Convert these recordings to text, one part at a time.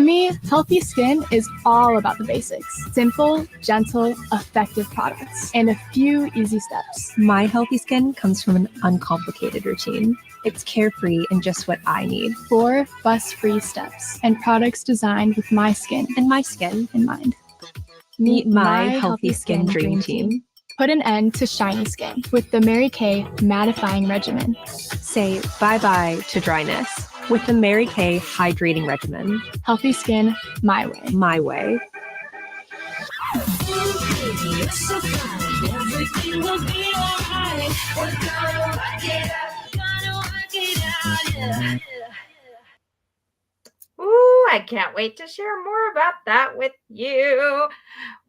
me, healthy skin is all about the basics. Simple, gentle, effective products, and a few easy steps. My healthy skin comes from an uncomplicated routine. It's carefree and just what I need. 4 fuss-free steps and products designed with my skin And my skin in mind. Meet my healthy skin dream team. Put an end to shiny skin with the Mary Kay mattifying regimen. Say bye-bye to dryness with the Mary Kay hydrating regimen. Healthy skin, my way. My way. Ooh, I can't wait to share more about that with you.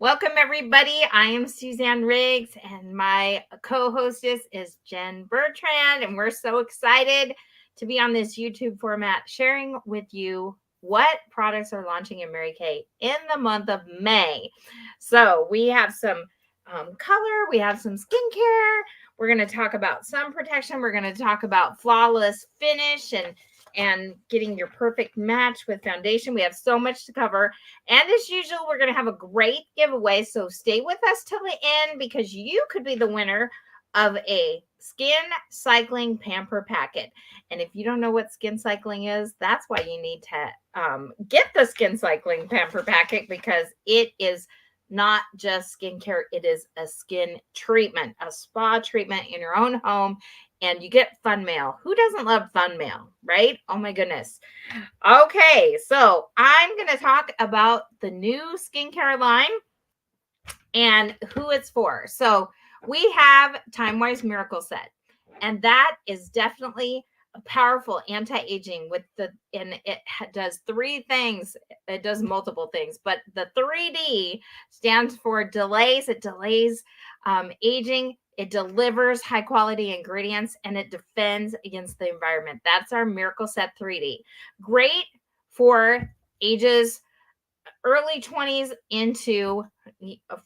Welcome, everybody. I am Suzanne Riggs, and my co-hostess is Jen Bertrand, and we're so excited to be on this YouTube format, sharing with you what products are launching in Mary Kay in the month of May. So we have some color, we have some skincare, we're going to talk about sun protection, we're going to talk about flawless finish and getting your perfect match with foundation. We have so much to cover. And as usual, we're going to have a great giveaway. So stay with us till the end because you could be the winner of a Skin Cycling Pamper Packet. And if you don't know what Skin Cycling is, that's why you need to get the Skin Cycling Pamper Packet, because it is not just skincare. It is a skin treatment, a spa treatment in your own home. And you get fun mail. Who doesn't love fun mail, right? Oh my goodness. Okay, so I'm going to talk about the new skincare line and who it's for. So we have TimeWise Miracle Set, and that is definitely a powerful anti-aging and it does 3 things. It does multiple things, but the 3D stands for delays. It delays aging. It delivers high quality ingredients, and it defends against the environment. That's our Miracle Set 3D. Great for ages early 20s into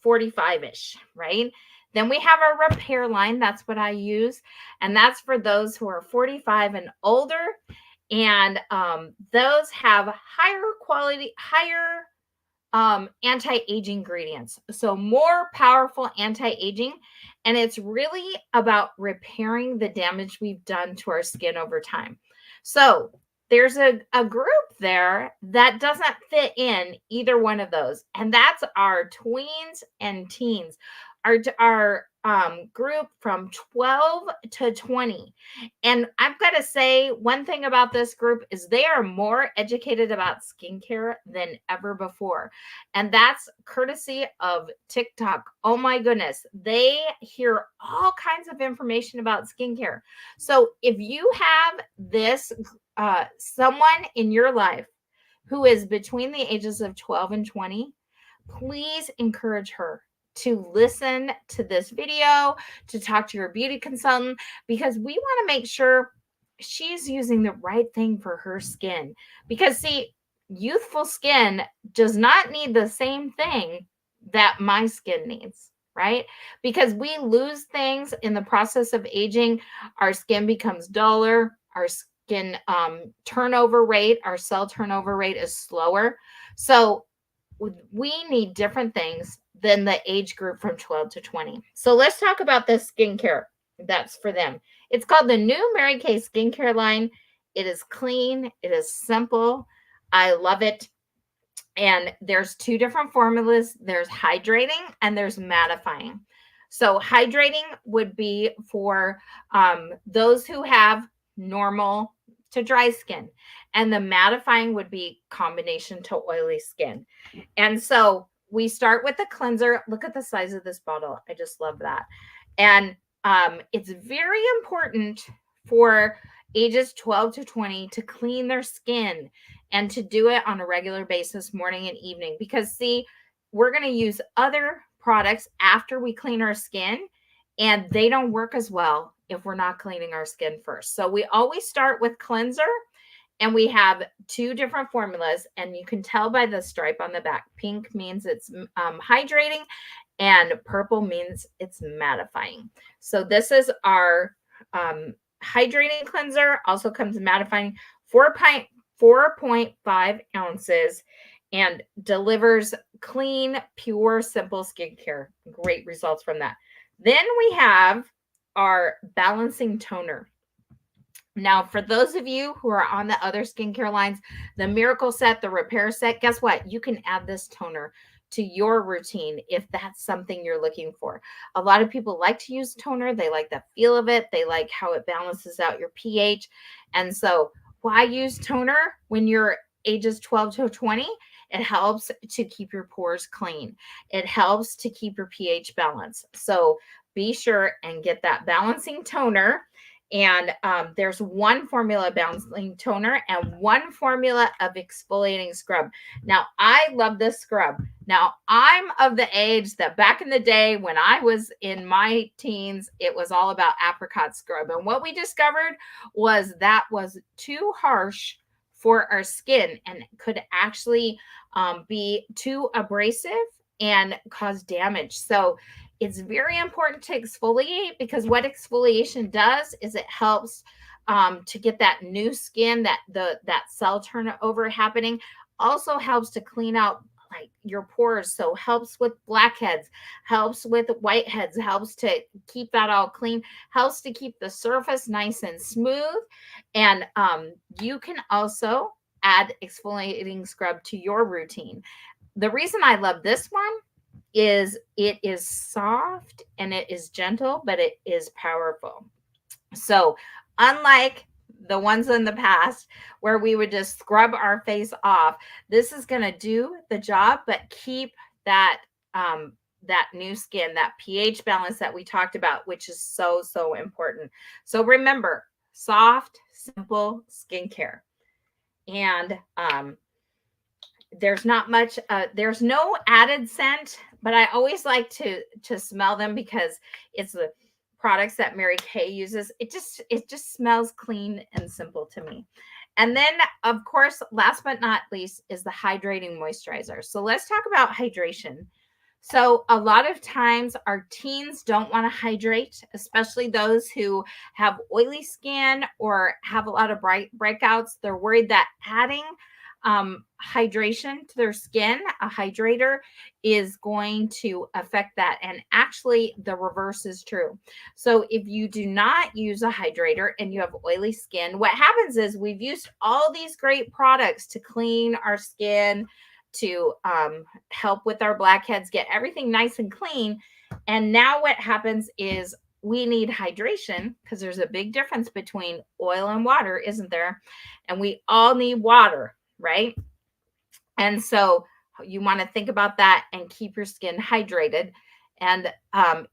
45-ish, right? Then we have our repair line. That's what I use. And that's for those who are 45 and older. And those have higher quality, higher anti-aging ingredients. So more powerful anti-aging. And it's really about repairing the damage we've done to our skin over time. So there's a group there that doesn't fit in either one of those. And that's our tweens and teens, our group from 12 to 20. And I've got to say, one thing about this group is they are more educated about skincare than ever before. And that's courtesy of TikTok. Oh my goodness. They hear all kinds of information about skincare. So if you have this, someone in your life who is between the ages of 12 and 20, please encourage her to listen to this video, to talk to your beauty consultant, because we want to make sure she's using the right thing for her skin. Because see, youthful skin does not need the same thing that my skin needs, right? Because we lose things in the process of aging. Our skin becomes duller. Our skin turnover rate, our cell turnover rate is slower. So we need different things than the age group from 12 to 20. So let's talk about this skincare that's for them. It's called the new Mary Kay skincare line. It is clean. It is simple. I love it. And there's 2 different formulas. There's hydrating and there's mattifying. So hydrating would be for those who have normal to dry skin. And the mattifying would be combination to oily skin. And so we start with the cleanser. Look at the size of this bottle. I just love that. And it's very important for ages 12 to 20 to clean their skin and to do it on a regular basis, morning and evening. Because see, we're going to use other products after we clean our skin, and they don't work as well if we're not cleaning our skin first. So we always start with cleanser. And we have 2 different formulas, and you can tell by the stripe on the back. Pink means it's hydrating, and purple means it's mattifying. So this is our hydrating cleanser. Also comes mattifying, 4.5 ounces. and delivers clean, pure, simple skincare. Great results from that. Then we have our balancing toner. Now, for those of you who are on the other skincare lines, the Miracle Set, the Repair Set, guess what? You can add this toner to your routine if that's something you're looking for. A lot of people like to use toner. They like the feel of it. They like how it balances out your pH. And so why use toner when you're ages 12 to 20? It helps to keep your pores clean. It helps to keep your pH balanced. So be sure and get that balancing toner. And there's one formula balancing toner and one formula of exfoliating scrub. Now, I love this scrub. Now, I'm of the age that back in the day when I was in my teens, it was all about apricot scrub. And what we discovered was that was too harsh for our skin and could actually be too abrasive and cause damage. So it's very important to exfoliate, because what exfoliation does is it helps to get that new skin, that cell turnover happening. Also helps to clean out like your pores. So helps with blackheads, helps with whiteheads, helps to keep that all clean, helps to keep the surface nice and smooth. And you can also add exfoliating scrub to your routine. The reason I love this one is it is soft and it is gentle, but it is powerful. So unlike the ones in the past where we would just scrub our face off, this is going to do the job, but keep that that new skin, that pH balance that we talked about, which is so, so important. So remember, soft, simple skincare. And there's not much, there's no added scent, but I always like to smell them because it's the products that Mary Kay uses. It just smells clean and simple to me. And then, of course, last but not least is the hydrating moisturizer. So let's talk about hydration. So a lot of times our teens don't want to hydrate, especially those who have oily skin or have a lot of breakouts. They're worried that adding hydration to their skin, a hydrator, is going to affect that. And actually the reverse is true. So if you do not use a hydrator and you have oily skin, what happens is we've used all these great products to clean our skin, to help with our blackheads, get everything nice and clean. And now what happens is we need hydration, because there's a big difference between oil and water, isn't there? And we all need water, right? And so you want to think about that and keep your skin hydrated. And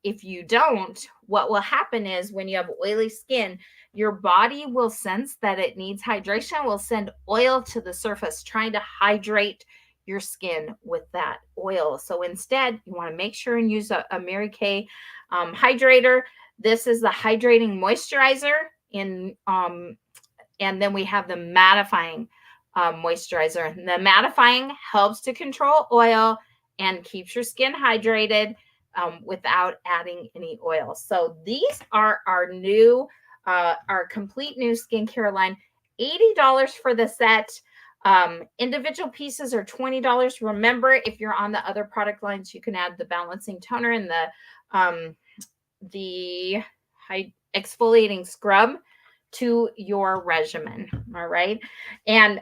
if you don't, what will happen is when you have oily skin, your body will sense that it needs hydration, will send oil to the surface, trying to hydrate your skin with that oil. So instead, you want to make sure and use a Mary Kay hydrator. This is the hydrating moisturizer and then we have the mattifying moisturizer. The mattifying helps to control oil and keeps your skin hydrated without adding any oil. So these are our new, our complete new skincare line. $80 for the set. Individual pieces are $20. Remember, if you're on the other product lines, you can add the balancing toner and the exfoliating scrub to your regimen. All right. And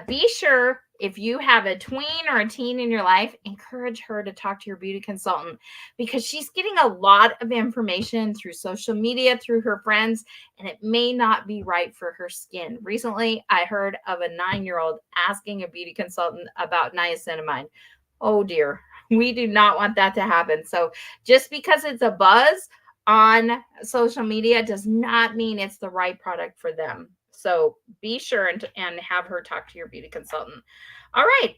be sure, if you have a tween or a teen in your life, encourage her to talk to your beauty consultant, because she's getting a lot of information through social media, through her friends, and it may not be right for her skin. Recently, I heard of a 9-year-old asking a beauty consultant about niacinamide. Oh dear, we do not want that to happen. So just because it's a buzz on social media does not mean it's the right product for them. So be sure and have her talk to your beauty consultant. All right.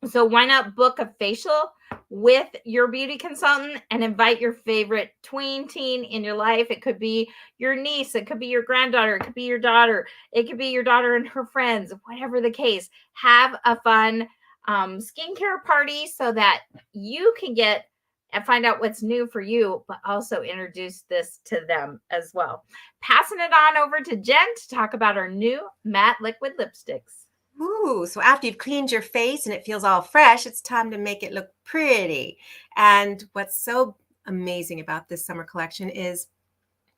So why not book a facial with your beauty consultant and invite your favorite tween teen in your life? It could be your niece. It could be your granddaughter. It could be your daughter. It could be your daughter and her friends, whatever the case. Have a fun skincare party so that you can get and find out what's new for you, but also introduce this to them as well. Passing it on over to Jen to talk about our new matte liquid lipsticks. Ooh, so after you've cleaned your face and it feels all fresh, it's time to make it look pretty. And what's so amazing about this summer collection is,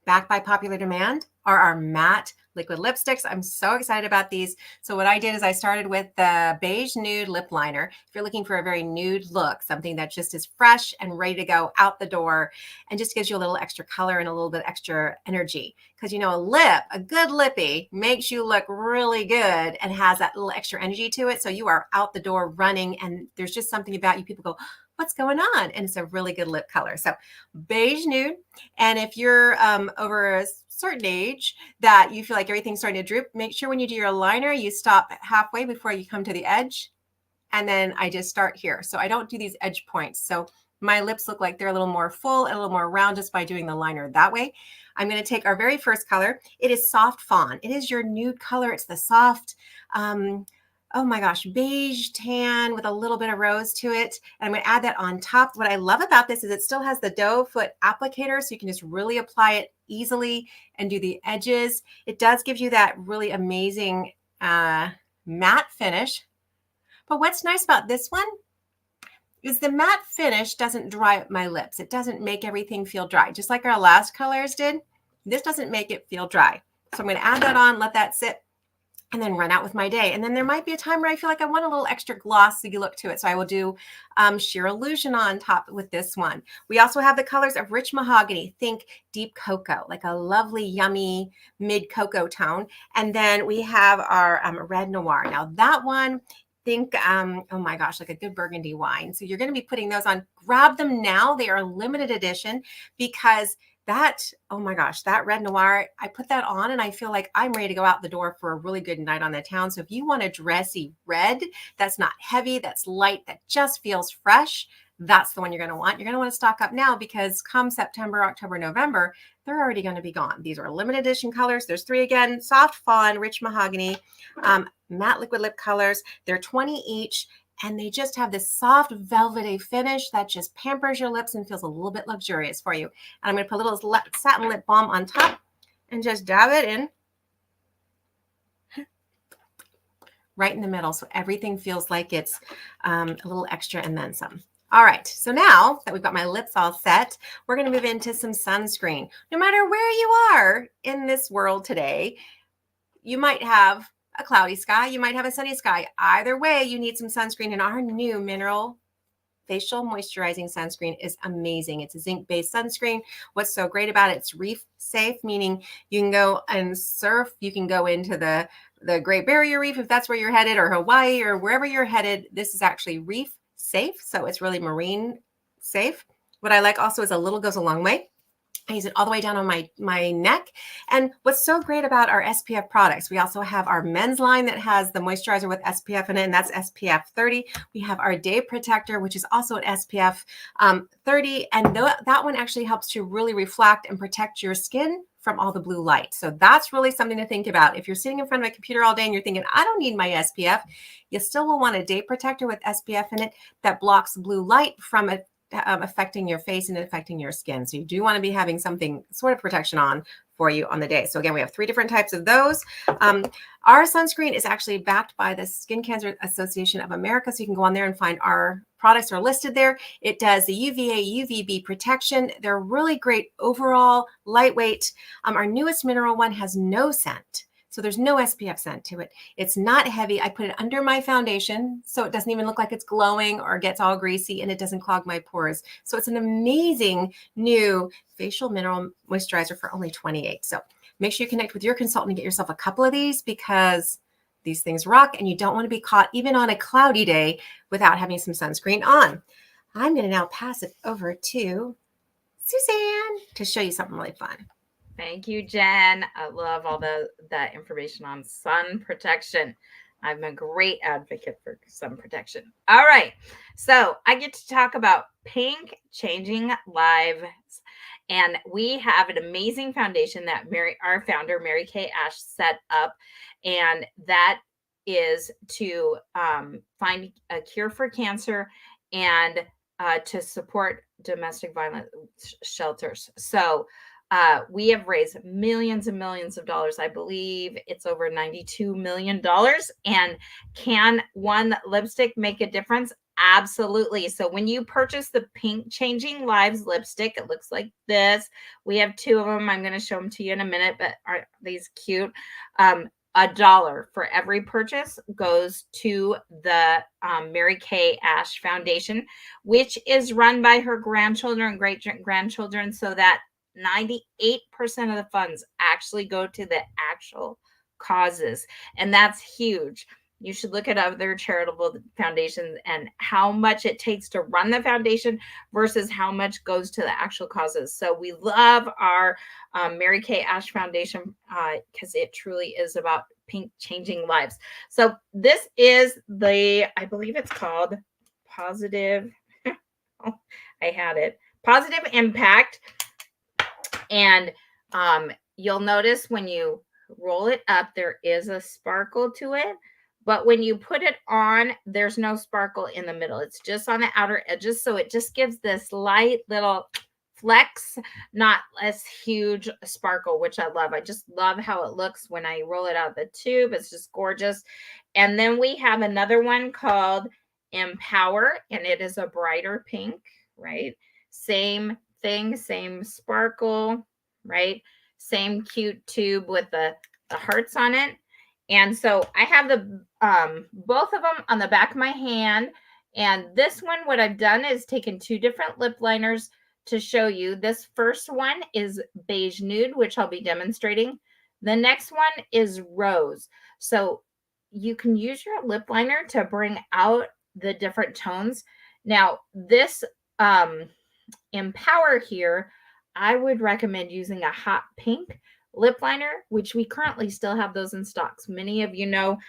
backed by popular demand, are our matte liquid lipsticks. I'm so excited about these. So what I did is I started with the beige nude lip liner. If you're looking for a very nude look, something that just is fresh and ready to go out the door and just gives you a little extra color and a little bit extra energy. Because a good lippy makes you look really good and has that little extra energy to it. So you are out the door running and there's just something about you. People go, what's going on? And it's a really good lip color. So beige nude. And if you're over a certain age that you feel like everything's starting to droop, make sure when you do your liner, you stop halfway before you come to the edge. And then I just start here. So I don't do these edge points. So my lips look like they're a little more full and a little more round just by doing the liner that way. I'm going to take our very first color. It is soft fawn. It is your nude color. It's the soft, oh my gosh, beige tan with a little bit of rose to it. And I'm going to add that on top. What I love about this is it still has the doe foot applicator, so you can just really apply it easily and do the edges. It does give you that really amazing matte finish. But what's nice about this one is the matte finish doesn't dry up my lips. It doesn't make everything feel dry. Just like our last colors did, this doesn't make it feel dry. So I'm going to add that on, let that sit, and then run out with my day. And then there might be a time where I feel like I want a little extra glossy look to it. So I will do Sheer Illusion on top with this one. We also have the colors of Rich Mahogany. Think deep cocoa, like a lovely, yummy mid cocoa tone. And then we have our Red Noir. Now that one, think, oh my gosh, like a good burgundy wine. So you're going to be putting those on. Grab them now. They are limited edition because oh my gosh, that Red Noir, I put that on and I feel like I'm ready to go out the door for a really good night on the town. So if you want a dressy red that's not heavy, that's light, that just feels fresh, that's the one you're going to want. You're going to want to stock up now because come September, October, November, they're already going to be gone. These are limited edition colors. There's 3 again: soft fawn, rich mahogany, matte liquid lip colors. They're 20 each. And they just have this soft velvety finish that just pampers your lips and feels a little bit luxurious for you. And I'm going to put a little satin lip balm on top and just dab it in right in the middle. So everything feels like it's a little extra and then some. All right, so now that we've got my lips all set, we're going to move into some sunscreen. No matter where you are in this world today, you might have a cloudy sky, you might have a sunny sky. Either way, you need some sunscreen, and our new mineral facial moisturizing sunscreen is amazing. It's a zinc-based sunscreen. What's so great about it, it's reef safe, meaning you can go and surf, you can go into the Great Barrier Reef if that's where you're headed, or Hawaii, or wherever you're headed. This is actually reef safe, so it's really marine safe. What I like also is a little goes a long way. I use it all the way down on my neck. And what's so great about our SPF products, we also have our men's line that has the moisturizer with SPF in it, and that's SPF 30. We have our day protector, which is also an SPF 30. And that one actually helps to really reflect and protect your skin from all the blue light. So that's really something to think about. If you're sitting in front of a computer all day and you're thinking, I don't need my SPF, you still will want a day protector with SPF in it that blocks blue light from it affecting your face and affecting your skin. So you do want to be having something sort of protection on for you on the day. So again, we have 3 different types of those. Our sunscreen is actually backed by the Skin Cancer Association of America. So you can go on there and find our products are listed there. It does the UVA, UVB protection. They're really great overall, lightweight. Our newest mineral one has no scent. So there's no SPF scent to it. It's not heavy. I put it under my foundation, so it doesn't even look like it's glowing or gets all greasy, and it doesn't clog my pores. So it's an amazing new facial mineral moisturizer for only $28. So make sure you connect with your consultant and get yourself a couple of these because these things rock, and you don't want to be caught even on a cloudy day without having some sunscreen on. I'm going to now pass it over to Suzanne to show you something really fun. Thank you, Jen. I love all that information on sun protection. I'm a great advocate for sun protection. All right. So I get to talk about Pink Changing Lives. And we have an amazing foundation that our founder, Mary Kay Ash, set up. And that is to find a cure for cancer and to support domestic violence shelters. So We have raised millions and millions of dollars. I believe it's over $92 million. And can one lipstick make a difference? Absolutely. So when you purchase the Pink Changing Lives lipstick, it looks like this. We have 2 of them. I'm going to show them to you in a minute, but aren't these cute? $1 for every purchase goes to the Mary Kay Ash Foundation, which is run by her grandchildren and great grandchildren, so that 98% of the funds actually go to the actual causes. And that's huge. You should look at other charitable foundations and how much it takes to run the foundation versus how much goes to the actual causes. So we love our Mary Kay Ash Foundation because it truly is about pink changing lives. So this is I believe it's called Positive. Oh, I had it. Positive Impact. And you'll notice when you roll it up, there is a sparkle to it. But when you put it on, there's no sparkle in the middle. It's just on the outer edges. So it just gives this light little flex, not as huge sparkle, which I love. I just love how it looks when I roll it out of the tube. It's just gorgeous. And then we have another one called Empower, and it is a brighter pink, right? Same thing, same sparkle, right? Same cute tube with the hearts on it. And so I have the both of them on the back of my hand. And this one, what I've done is taken 2 different lip liners to show you. This first one is Beige Nude, which I'll be demonstrating. The next one is Rose. So you can use your lip liner to bring out the different tones. Now, this Empower here, I would recommend using a hot pink lip liner, which we currently still have those in stock. So many of you know,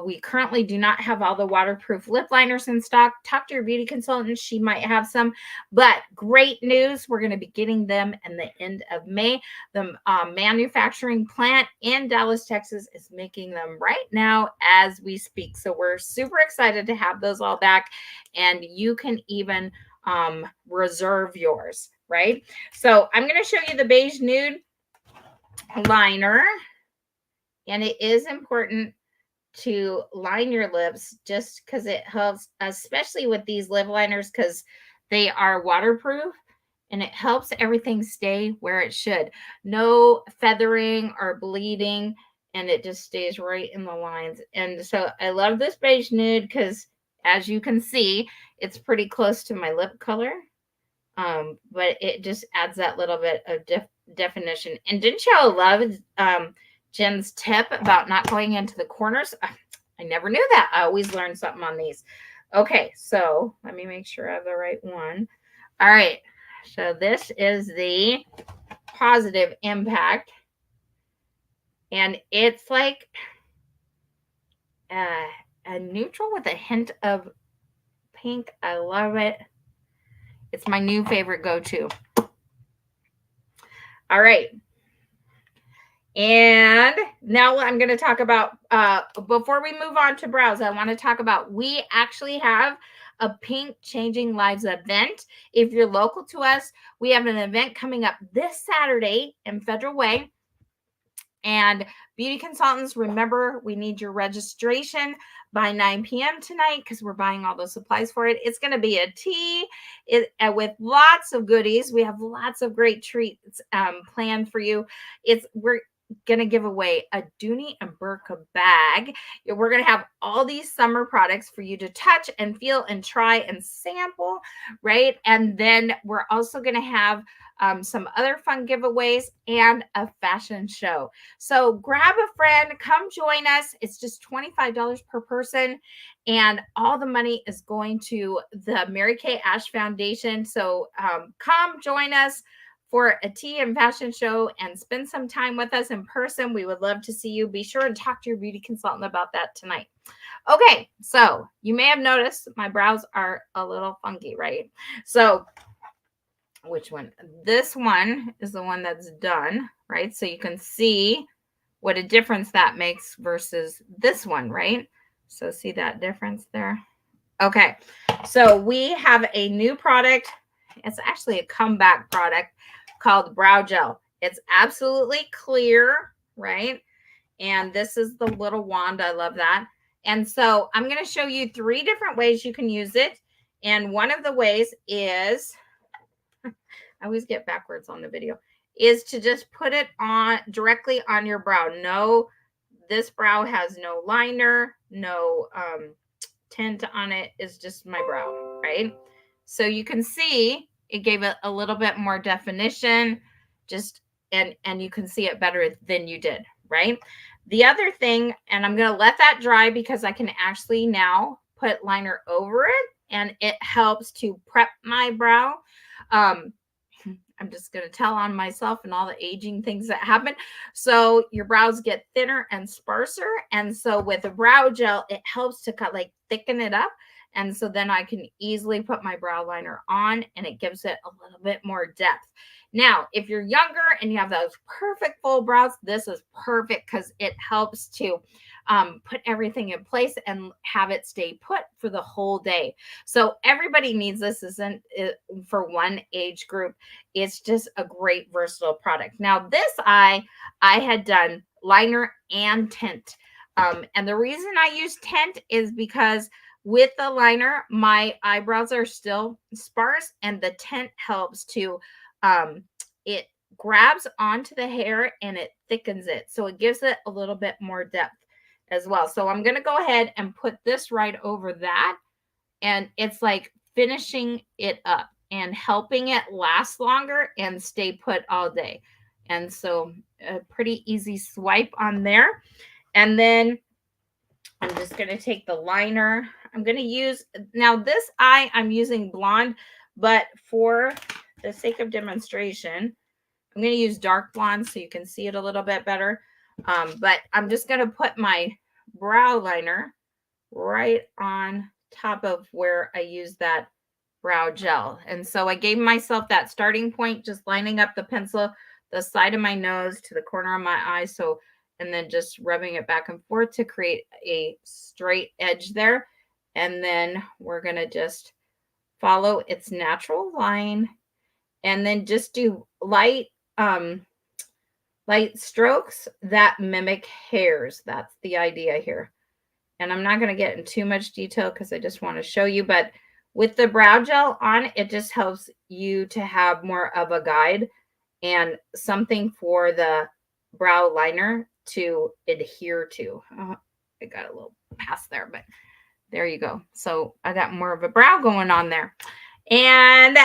we currently do not have all the waterproof lip liners in stock. Talk to your beauty consultant. She might have some, but great news. We're going to be getting them in the end of May. The manufacturing plant in Dallas, Texas is making them right now as we speak. So we're super excited to have those all back, and you can even reserve yours, right? So I'm going to show you the Beige Nude liner, and it is important to line your lips just because it helps, especially with these lip liners, because they are waterproof and it helps everything stay where it should. No feathering or bleeding, and it just stays right in the lines. And so I love this Beige Nude because, as you can see, it's pretty close to my lip color, but it just adds that little bit of definition. And didn't y'all love Jen's tip about not going into the corners? I never knew that. I always learn something on these. Okay, so let me make sure I have the right one. All right, so this is the Positive Impact, and it's like a neutral with a hint of pink. I love it. It's my new favorite go-to. All right. And now I'm going to talk about, before we move on to brows, I want to talk about, we actually have a Pink Changing Lives event. If you're local to us, we have an event coming up this Saturday in Federal Way. And beauty consultants, remember, we need your registration by 9 p.m. tonight because we're buying all those supplies for it. It's going to be a tea with lots of goodies. We have lots of great treats planned for you. We're going to give away a Dooney and Burka bag. We're going to have all these summer products for you to touch and feel and try and sample, right? And then we're also going to have some other fun giveaways and a fashion show. So grab a friend, come join us. It's just $25 per person, and all the money is going to the Mary Kay Ash Foundation. So come join us for a tea and fashion show and spend some time with us in person. We would love to see you. Be sure and talk to your beauty consultant about that tonight. Okay, so you may have noticed my brows are a little funky, right? So which one? This one is the one that's done, right? So you can see what a difference that makes versus this one, right? So see that difference there? Okay, so we have a new product. It's actually a comeback product called Brow Gel. It's absolutely clear, right? And this is the little wand. I love that. And so I'm going to show you 3 different ways you can use it. And one of the ways is, I always get backwards on the video, is to just put it on directly on your brow. No, this brow has no liner, no tint on it. It's just my brow, right? So you can see it gave it a little bit more definition, just and you can see it better than you did, right? The other thing, and I'm going to let that dry because I can actually now put liner over it, and it helps to prep my brow. I'm just going to tell on myself and all the aging things that happen. So your brows get thinner and sparser. And so with a brow gel, it helps to thicken it up. And so then I can easily put my brow liner on, and it gives it a little bit more depth. Now, if you're younger and you have those perfect full brows, this is perfect because it helps to put everything in place and have it stay put for the whole day. So everybody needs this. Isn't it for one age group? It's just a great versatile product. Now, this I had done liner and tint. And the reason I use tint is because with the liner, my eyebrows are still sparse, and the tint helps to, it grabs onto the hair and it thickens it. So it gives it a little bit more depth as well. So I'm going to go ahead and put this right over that. And it's like finishing it up and helping it last longer and stay put all day. And so a pretty easy swipe on there. And then I'm just going to take the liner. I'm going to use, now this eye, I'm using blonde, but for the sake of demonstration, I'm going to use dark blonde so you can see it a little bit better. But I'm just going to put my brow liner right on top of where I use that brow gel. And so I gave myself that starting point, just lining up the pencil, the side of my nose to the corner of my eye. So, and then just rubbing it back and forth to create a straight edge there. And then we're going to just follow its natural line and then just do light strokes that mimic hairs. That's the idea here. And I'm not going to get in too much detail because I just want to show you, but with the brow gel on, it just helps you to have more of a guide and something for the brow liner to adhere to. I got a little past there, but there you go. So I got more of a brow going on there. And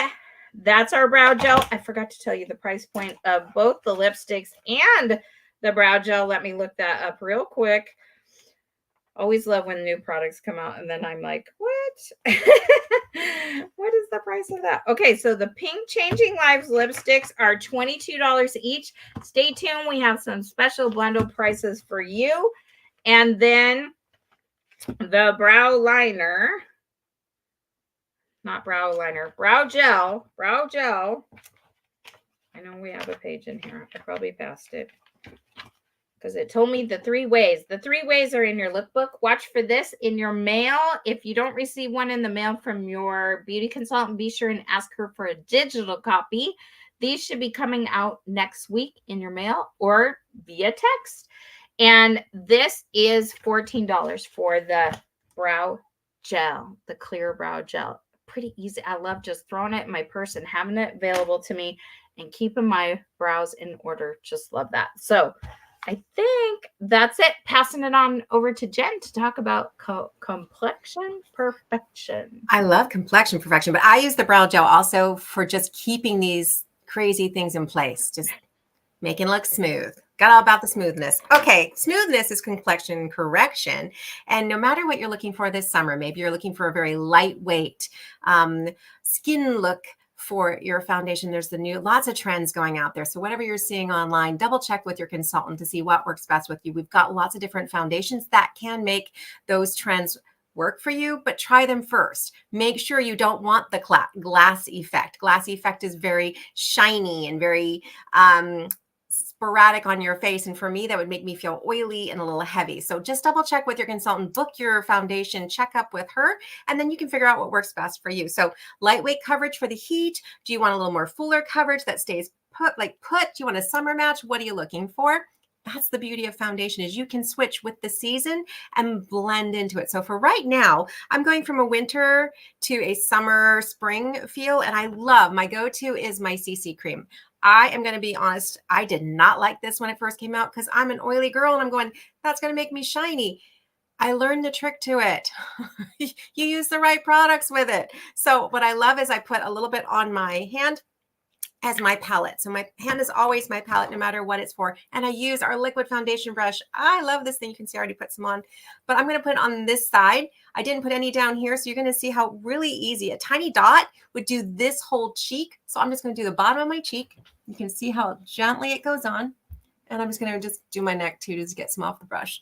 that's our brow gel. I forgot to tell you the price point of both the lipsticks and the brow gel. Let me look that up real quick. Always love when new products come out and then I'm like, what? What is the price of that? Okay, so the Pink Changing Lives lipsticks are $22 each. Stay tuned. We have some special bundle prices for you. And then the brow liner, not brow liner, brow gel. I know we have a page in here. I probably passed it because it told me the 3 ways. The 3 ways are in your lookbook. Watch for this in your mail. If you don't receive one in the mail from your beauty consultant, be sure and ask her for a digital copy. These should be coming out next week in your mail or via text. And this is $14 for the brow gel, the clear brow gel. Pretty easy. I love just throwing it in my purse and having it available to me and keeping my brows in order. Just love that. So I think that's it. Passing it on over to Jen to talk about complexion perfection. I love complexion perfection, but I use the brow gel also for just keeping these crazy things in place, just making it look smooth. Got all about the smoothness. Okay, smoothness is complexion correction. And no matter what you're looking for this summer, maybe you're looking for a very lightweight skin look for your foundation. There's lots of trends going out there. So whatever you're seeing online, double check with your consultant to see what works best with you. We've got lots of different foundations that can make those trends work for you, but try them first. Make sure you don't want the glass effect. Glass effect is very shiny and very sporadic on your face. And for me, that would make me feel oily and a little heavy. So just double check with your consultant, book your foundation checkup with her, and then you can figure out what works best for you. So lightweight coverage for the heat. Do you want a little more fuller coverage that stays put? Do you want a summer match? What are you looking for? That's the beauty of foundation, is you can switch with the season and blend into it. So for right now, I'm going from a winter to a summer spring feel, and I love, my go-to is my CC cream. I am going to be honest, I did not like this when it first came out because I'm an oily girl and I'm going, that's going to make me shiny. I learned the trick to it. You use the right products with it. So what I love is I put a little bit on my hand as my palette. So my hand is always my palette, no matter what it's for. And I use our liquid foundation brush. I love this thing. You can see I already put some on, but I'm going to put it on this side. I didn't put any down here. So you're going to see how really easy a tiny dot would do this whole cheek. So I'm just going to do the bottom of my cheek. You can see how gently it goes on. And I'm just going to just do my neck too, to get some off the brush.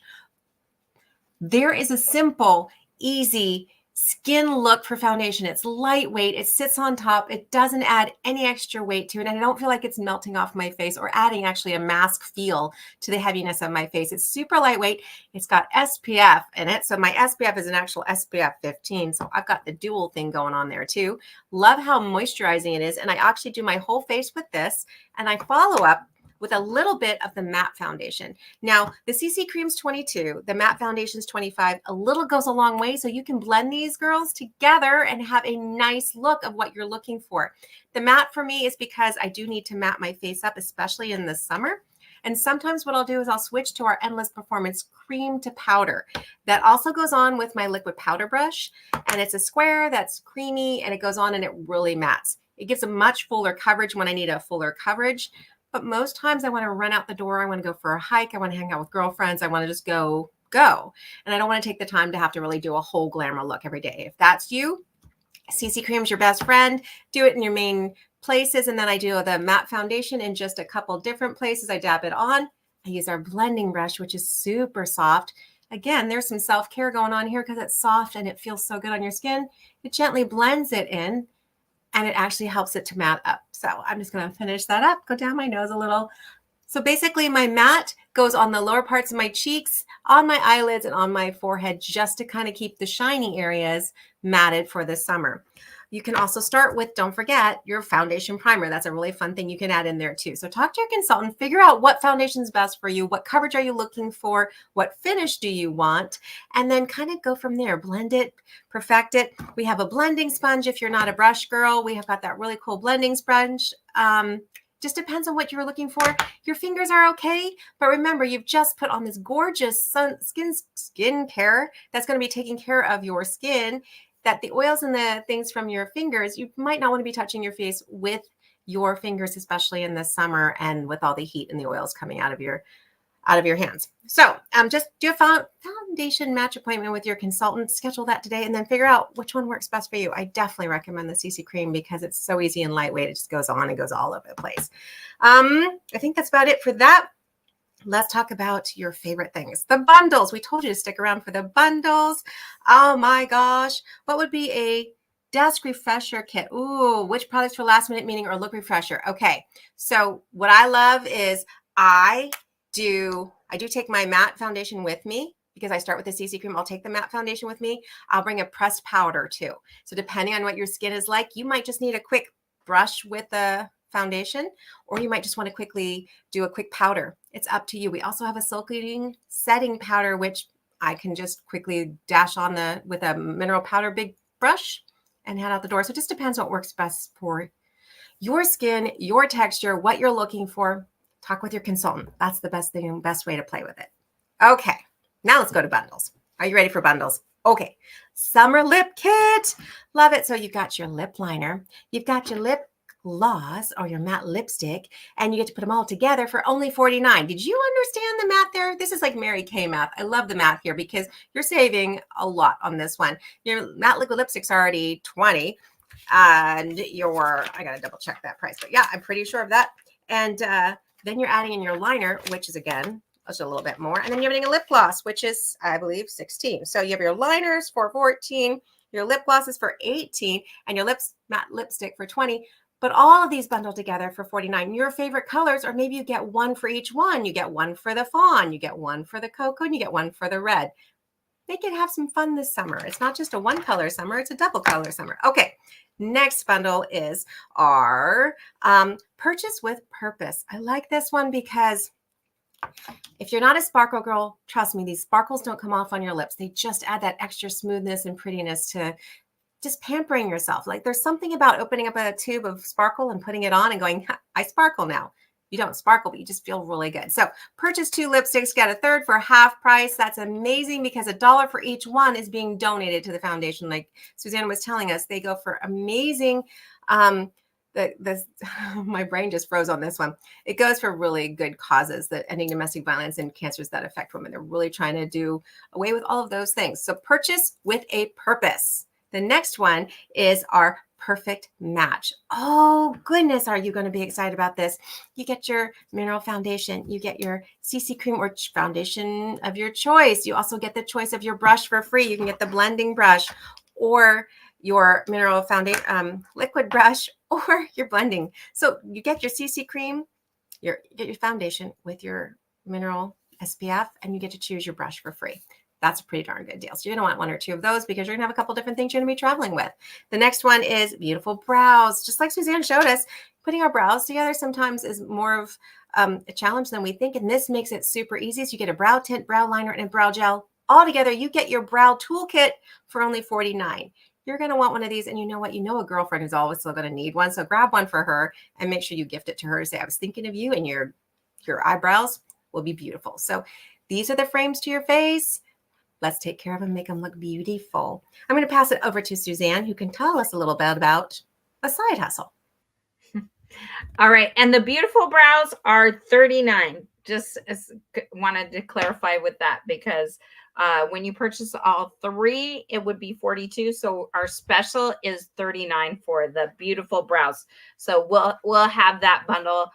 There is a simple, easy skin look for foundation. It's lightweight. It sits on top. It doesn't add any extra weight to it. And I don't feel like it's melting off my face or adding actually a mask feel to the heaviness of my face. It's super lightweight. It's got SPF in it. So my SPF is an actual SPF 15. So I've got the dual thing going on there too. Love how moisturizing it is. And I actually do my whole face with this, and I follow up with a little bit of the matte foundation. Now, the CC Cream's 22, the matte foundation's 25. A little goes a long way, so you can blend these girls together and have a nice look of what you're looking for. The matte for me is because I do need to matte my face up, especially in the summer. And sometimes what I'll do is I'll switch to our Endless Performance cream to powder. That also goes on with my liquid powder brush, and it's a square that's creamy, and it goes on and it really mattes. It gives a much fuller coverage when I need a fuller coverage. But most times I want to run out the door. I want to go for a hike. I want to hang out with girlfriends. I want to just go. And I don't want to take the time to have to really do a whole glamour look every day. If that's you, CC Cream's your best friend. Do it in your main places. And then I do the matte foundation in just a couple different places. I dab it on. I use our blending brush, which is super soft. Again, there's some self-care going on here because it's soft and it feels so good on your skin. It gently blends it in, and it actually helps it to matte up. So I'm just going to finish that up, go down my nose a little. So basically my matte goes on the lower parts of my cheeks, on my eyelids, and on my forehead, just to kind of keep the shiny areas matted for the summer. You can also start with, don't forget, your foundation primer. That's a really fun thing you can add in there too. So talk to your consultant, figure out what foundation is best for you, what coverage are you looking for, what finish do you want, and then kind of go from there. Blend it, perfect it. We have a blending sponge if you're not a brush girl. We have got that really cool blending sponge. Just depends on what you're looking for. Your fingers are okay, but remember, you've just put on this gorgeous skin care that's going to be taking care of your skin, that the oils and the things from your fingers, you might not want to be touching your face with your fingers, especially in the summer and with all the heat and the oils coming out of your hands. So just do a foundation match appointment with your consultant, schedule that today, and then figure out which one works best for you. I definitely recommend the CC Cream because it's so easy and lightweight. It just goes on and goes all over the place. I think that's about it for that. Let's talk about your favorite things. The bundles. We told you to stick around for the bundles. Oh my gosh. What would be a desk refresher kit? Ooh, which products for last minute meeting or look refresher? Okay. So what I love is I do take my matte foundation with me because I start with the CC Cream. I'll take the matte foundation with me. I'll bring a pressed powder too. So depending on what your skin is like, you might just need a quick brush with the foundation, or you might just want to quickly do a quick powder. It's up to you. We also have a silkening setting powder, which I can just quickly dash on with a mineral powder big brush and head out the door. So it just depends what works best for your skin, your texture, what you're looking for. Talk with your consultant. That's the best thing and best way to play with it. Okay, now let's go to bundles. Are you ready for bundles? Okay, summer lip kit. Love it. So you've got your lip liner, you've got your lip gloss or your matte lipstick, and you get to put them all together for only $49. Did you understand the math there? This is like Mary Kay math. I love the math here because you're saving a lot on this one. Your matte liquid lipstick's already $20, and I gotta double check that price, but yeah, I'm pretty sure of that. And then you're adding in your liner, which is again just a little bit more, and then you're getting a lip gloss, which is I believe $16. So you have your liners for $14, your lip glosses for $18, and your matte lipstick for $20. But all of these bundled together for $49. Your favorite colors, or maybe you get one for each one. You get one for the fawn, you get one for the cocoa, and you get one for the red. Make it have some fun this summer. It's not just a one color summer, it's a double color summer. Okay, next bundle is our Purchase with Purpose. I like this one because if you're not a sparkle girl, trust me, these sparkles don't come off on your lips. They just add that extra smoothness and prettiness to just pampering yourself. Like there's something about opening up a tube of sparkle and putting it on and going, I sparkle now. You don't sparkle, but you just feel really good. So purchase 2 lipsticks, get a third for half price. That's amazing because $1 for each one is being donated to the foundation. Like Suzanne was telling us, they go for amazing, my brain just froze on this one. It goes for really good causes, that ending domestic violence and cancers that affect women. They're really trying to do away with all of those things. So purchase with a purpose. The next one is our Perfect Match. Oh goodness, are you going to be excited about this? You get your mineral foundation, you get your CC cream or foundation of your choice. You also get the choice of your brush for free. You can get the blending brush or your mineral foundation liquid brush or your blending. So you get your CC cream, you get your foundation with your mineral SPF, and you get to choose your brush for free. That's a pretty darn good deal. So you're going to want 1 or 2 of those because you're going to have a couple different things you're going to be traveling with. The next one is beautiful brows. Just like Suzanne showed us, putting our brows together sometimes is more of a challenge than we think. And this makes it super easy. So you get a brow tint, brow liner, and a brow gel all together. You get your brow toolkit for only $49. You're going to want one of these. And you know what? You know a girlfriend is always still going to need one. So grab one for her and make sure you gift it to her to say, I was thinking of you, and your eyebrows will be beautiful. So these are the frames to your face. Let's take care of them, make them look beautiful. I'm going to pass it over to Suzanne, who can tell us a little bit about a side hustle. All right. And the beautiful brows are $39. Just wanted to clarify with that because when you purchase all 3, it would be $42. So our special is $39 for the beautiful brows. So we'll have that bundle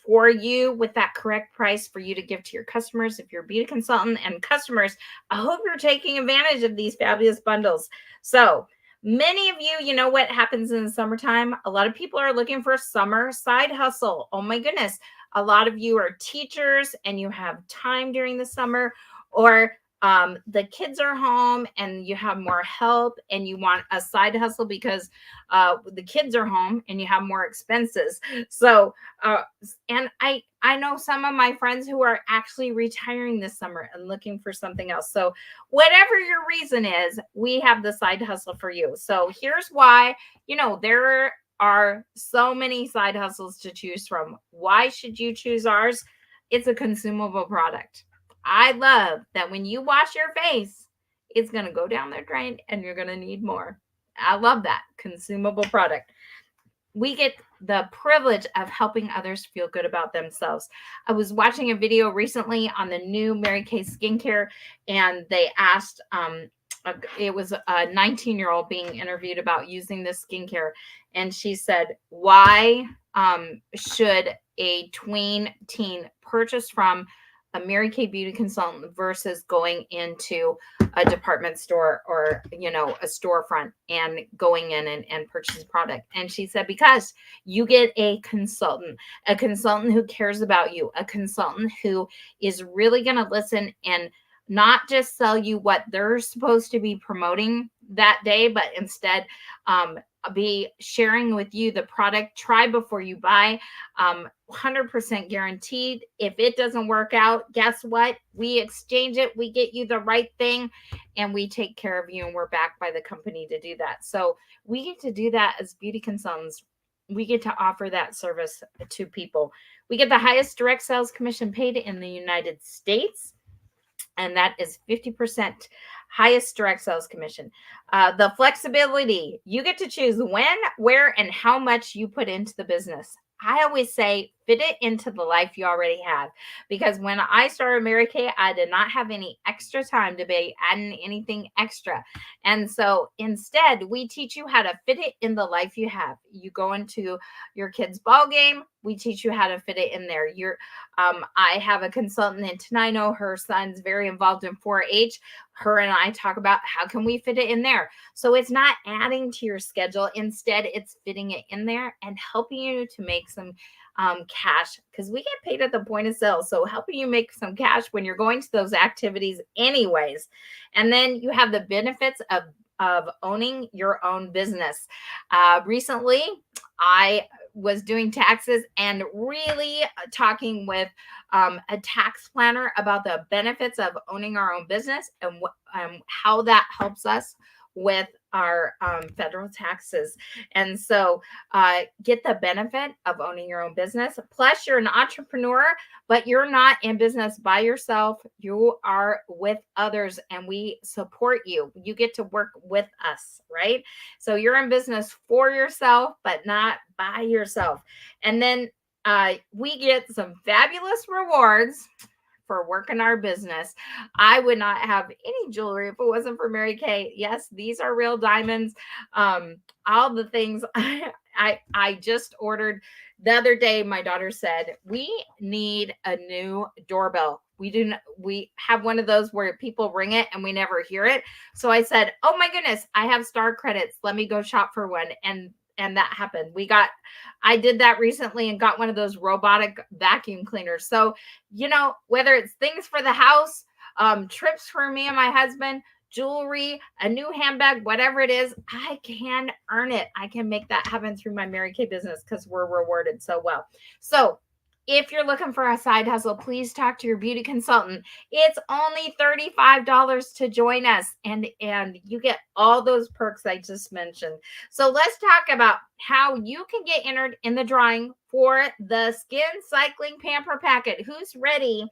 for you with that correct price for you to give to your customers. If you're a beauty consultant and customers, I hope you're taking advantage of these fabulous bundles. So many of you, you know what happens in the summertime? A lot of people are looking for a summer side hustle. Oh my goodness. A lot of you are teachers and you have time during the summer, or the kids are home and you have more help and you want a side hustle because the kids are home and you have more expenses. So, and I know some of my friends who are actually retiring this summer and looking for something else. So whatever your reason is, we have the side hustle for you. So here's why, there are so many side hustles to choose from. Why should you choose ours? It's a consumable product. I love that when you wash your face, it's going to go down the drain and you're going to need more. I love that consumable product. We get the privilege of helping others feel good about themselves. I was watching a video recently on the new Mary Kay skincare, and they asked, it was a 19-year-old being interviewed about using this skincare. And she said, why should a tween teen purchase from a Mary Kay beauty consultant versus going into a department store or, a storefront and going in and purchase product? And she said, because you get a consultant who cares about you, a consultant who is really going to listen and not just sell you what they're supposed to be promoting that day, but instead be sharing with you the product. Try before you buy. 100% guaranteed. If it doesn't work out, guess what? We exchange it. We get you the right thing and we take care of you, and we're backed by the company to do that. So we get to do that as beauty consultants. We get to offer that service to people. We get the highest direct sales commission paid in the United States, and that is 50%. Highest direct sales commission. The flexibility, you get to choose when, where, and how much you put into the business. I always say fit it into the life you already have, because when I started Mary Kay, I did not have any extra time to be adding anything extra. And so instead, we teach you how to fit it in the life you have. You go into your kid's ball game, we teach you how to fit it in there. I have a consultant in Tenino. Her son's very involved in 4-H. Her and I talk about how can we fit it in there. So it's not adding to your schedule. Instead, it's fitting it in there and helping you to make some cash, because we get paid at the point of sale. So helping you make some cash when you're going to those activities anyways. And then you have the benefits of owning your own business. Recently, I was doing taxes and really talking with a tax planner about the benefits of owning our own business and how that helps us with our federal taxes. And so get the benefit of owning your own business. Plus, you're an entrepreneur, but you're not in business by yourself. You are with others, and we support you. You get to work with us, right? So you're in business for yourself, but not by yourself. And then we get some fabulous rewards for working our business. I would not have any jewelry if it wasn't for Mary Kay. Yes, these are real diamonds. All the things I just ordered the other day. My daughter said, we need a new doorbell. We have one of those where people ring it and we never hear it. So I said, oh my goodness, I have Star credits. Let me go shop for one. And that happened. I did that recently and got one of those robotic vacuum cleaners. So, whether it's things for the house, trips for me and my husband, jewelry, a new handbag, whatever it is, I can earn it. I can make that happen through my Mary Kay business because we're rewarded so well. So if you're looking for a side hustle, please talk to your beauty consultant. It's only $35 to join us, and you get all those perks I just mentioned. So let's talk about how you can get entered in the drawing for the Skin Cycling Pamper Packet. Who's ready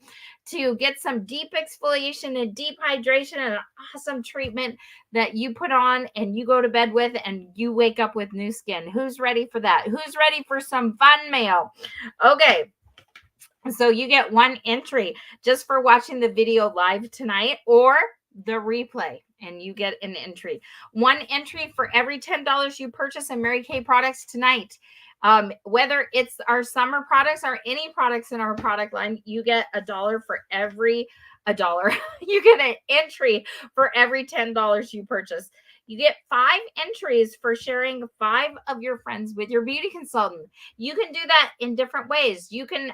to get some deep exfoliation and deep hydration and an awesome treatment that you put on and you go to bed with and you wake up with new skin? Who's ready for that? Who's ready for some fun mail? Okay. So you get one entry just for watching the video live tonight or the replay, and you get an entry. One entry for every $10 you purchase in Mary Kay products tonight. Whether it's our summer products or any products in our product line, you get $1 for every $1. You get an entry for every $10 you purchase. You get 5 entries for sharing 5 of your friends with your beauty consultant. You can do that in different ways. You can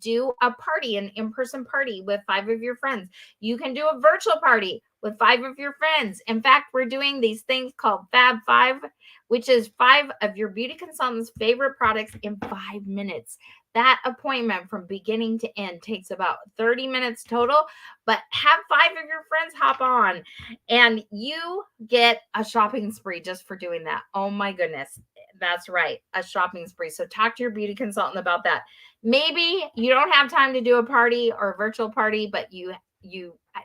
do a party, an in-person party with 5 of your friends. You can do a virtual party with 5 of your friends. In fact, we're doing these things called Fab 5, which is 5 of your beauty consultant's favorite products in 5 minutes. That appointment from beginning to end takes about 30 minutes total, but have 5 of your friends hop on and you get a shopping spree just for doing that. Oh my goodness. That's right. A shopping spree. So talk to your beauty consultant about that. Maybe you don't have time to do a party or a virtual party, but you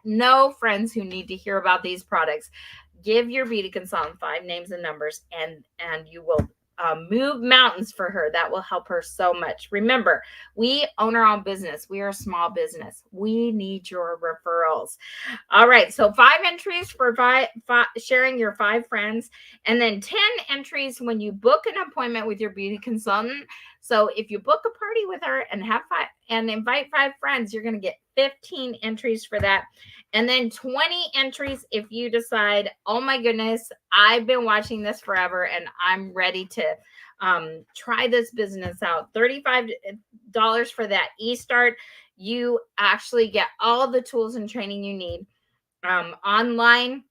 know friends who need to hear about these products. Give your beauty consultant 5 names and numbers and you will move mountains for her. That will help her so much. Remember, we own our own business. We are a small business. We need your referrals. All right. So 5 entries for sharing your 5 friends, and then 10 entries when you book an appointment with your beauty consultant. So if you book a party with her and have 5 and invite 5 friends, you're going to get 15 entries for that. And then 20 entries if you decide, oh my goodness, I've been watching this forever and I'm ready to try this business out. $35 for that eStart. You actually get all the tools and training you need online.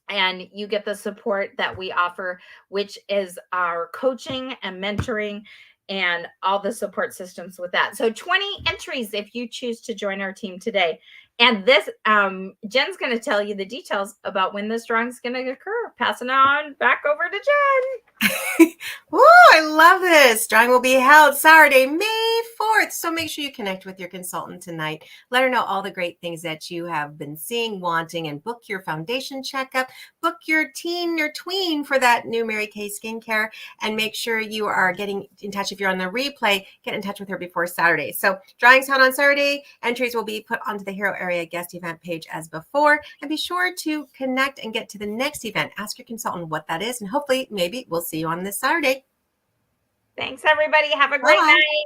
And you get the support that we offer, which is our coaching and mentoring and all the support systems with that. So 20 entries if you choose to join our team today. And this, Jen's going to tell you the details about when this drawing is going to occur. Passing on back over to Jen. Oh, I love this. Drawing will be held Saturday, May 4th. So make sure you connect with your consultant tonight. Let her know all the great things that you have been seeing, wanting, and book your foundation checkup. Book your teen or tween for that new Mary Kay skincare. And make sure you are getting in touch. If you're on the replay, get in touch with her before Saturday. So drawings held on Saturday. Entries will be put onto the Hero Area guest event page as before. And be sure to connect and get to the next event. Ask your consultant what that is. And hopefully, maybe we'll see you on this Saturday. Thanks, everybody. Have a great night.